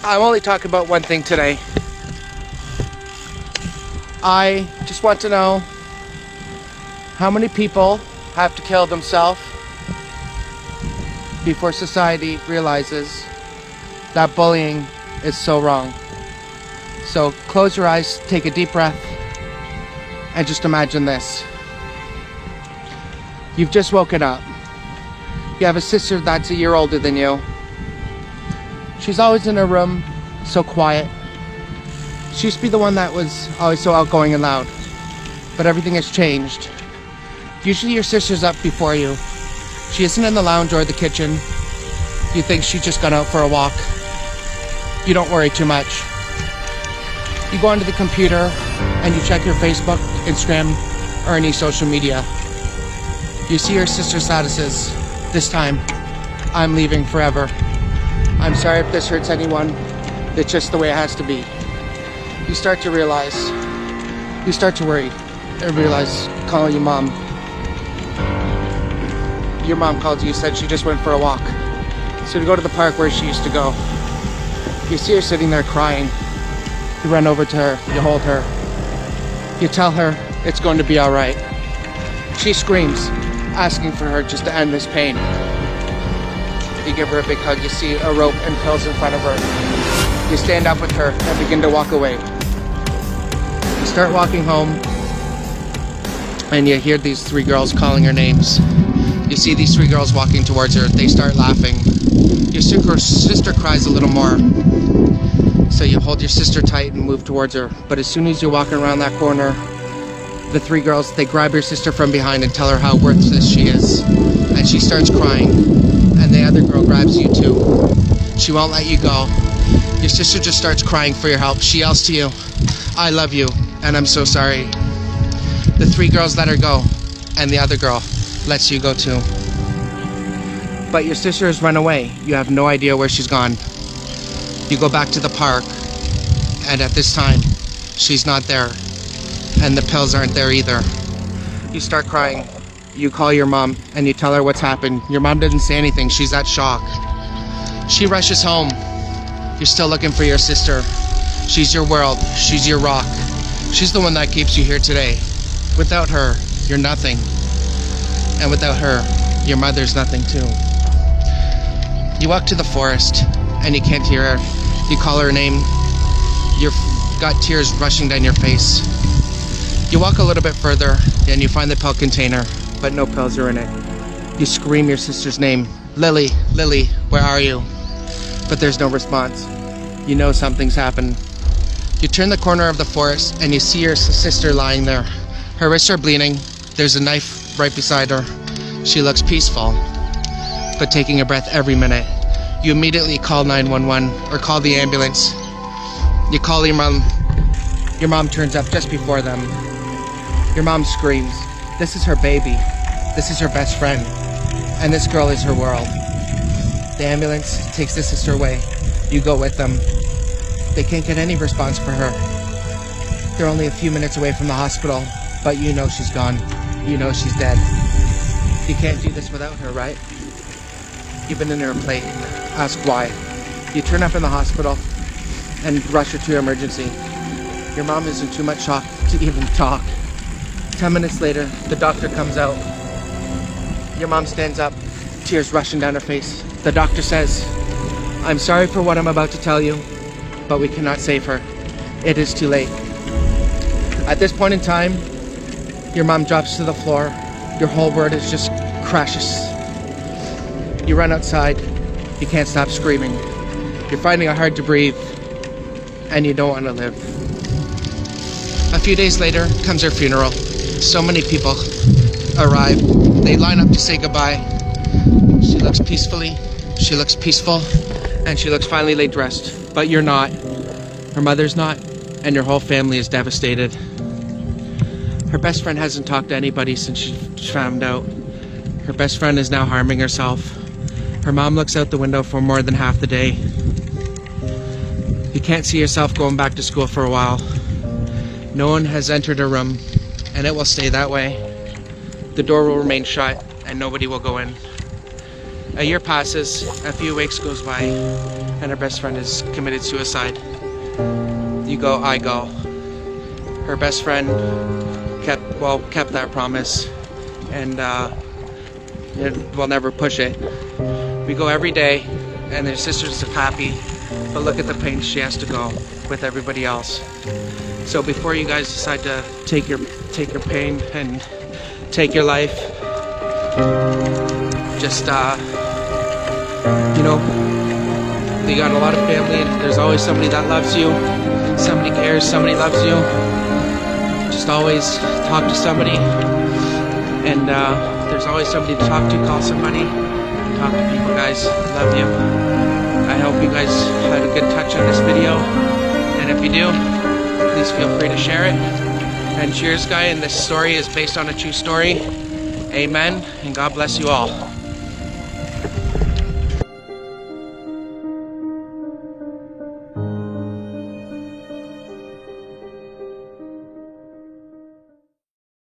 I'm only talking about one thing today. I just want to know how many people have to kill themselves before society realizes that bullying is so wrong. So close your eyes, take a deep breath, and just imagine this. You've just woken up. You have a sister that's a year older than you. She's always in her room, so quiet. She used to be the one that was always so outgoing and loud, but everything has changed. Usually your sister's up before you. She isn't in the lounge or the kitchen. You think she's just gone out for a walk. You don't worry too much. You go onto the computer and you check your Facebook, Instagram, or any social media. You see your sister's statuses. This time, I'm leaving forever. I'm sorry if this hurts anyone. It's just the way it has to be. You start to realize, you start to worry and realize, calling your mom. Your mom called you, said she just went for a walk. So you go to the park where she used to go. You see her sitting there crying. You run over to her, you hold her. You tell her it's going to be all right. She screams, asking for her just to end this pain. You give her a big hug, you see a rope and pills in front of her. You stand up with her and begin to walk away. You start walking home and you hear these three girls calling her names. You see these three girls walking towards her. They start laughing. Your sister cries a little more. So you hold your sister tight and move towards her. But as soon as you're walking around that corner, the three girls, they grab your sister from behind and tell her how worthless she is. And she starts crying. And the other girl grabs you too. She won't let you go. Your sister just starts crying for your help. She yells to you, "I love you, and I'm so sorry." The three girls let her go, and the other girl lets you go too. But your sister has run away. You have no idea where she's gone. You go back to the park, and at this time, she's not there, and the pills aren't there either. You start crying. You call your mom, and you tell her what's happened. Your mom doesn't say anything. She's that shocked. She rushes home. You're still looking for your sister. She's your world. She's your rock. She's the one that keeps you here today. Without her, you're nothing. And without her, your mother's nothing too. You walk to the forest, and you can't hear her. You call her name. You've got tears rushing down your face. You walk a little bit further, and you find the pill container, but no pills are in it. You scream your sister's name. "Lily, Lily, where are you?" But there's no response. You know something's happened. You turn the corner of the forest, and you see your sister lying there. Her wrists are bleeding. There's a knife right beside her. She looks peaceful, but taking a breath every minute. You immediately call 911 or call the ambulance. You call your mom. Your mom turns up just before them. Your mom screams. This is her baby. This is her best friend. And this girl is her world. The ambulance takes the sister away. You go with them. They can't get any response for her. They're only a few minutes away from the hospital, but you know she's gone. You know she's dead. You can't do this without her, right? You've been in her plate. Ask why. You turn up in the hospital and rush her to emergency. Your mom is in too much shock to even talk. 10 minutes later, the doctor comes out. Your mom stands up, tears rushing down her face. The doctor says, "I'm sorry for what I'm about to tell you, but we cannot save her. It is too late." At this point in time, your mom drops to the floor. Your whole world is just crashes. You run outside. You can't stop screaming. You're finding it hard to breathe, and you don't want to live. A few days later comes her funeral. So many people arrive. They line up to say goodbye. She looks she looks peaceful, and she looks finally laid dressed. But you're not. Her mother's not, and your whole family is devastated. Her best friend hasn't talked to anybody since she found out. Her best friend is now harming herself. Her mom looks out the window for more than half the day. You can't see yourself going back to school for a while. No one has entered her room, and it will stay that way. The door will remain shut, and nobody will go in. A year passes, a few weeks goes by, and her best friend has committed suicide. You go, I go. Her best friend kept that promise, and we'll never push it. We go every day, and their sister's happy, but look at the pain she has to go with everybody else. So before you guys decide to take your pain and take your life, just you know, you got a lot of family, and there's always somebody that loves you, somebody cares, somebody loves you. Just always talk to somebody, and there's always somebody to talk to. Call somebody, talk to people, guys. Love you. I hope you guys had a good touch on this video, and if you do, please feel free to share it. And cheers, guy, and this story is based on a true story. Amen, and God bless you all.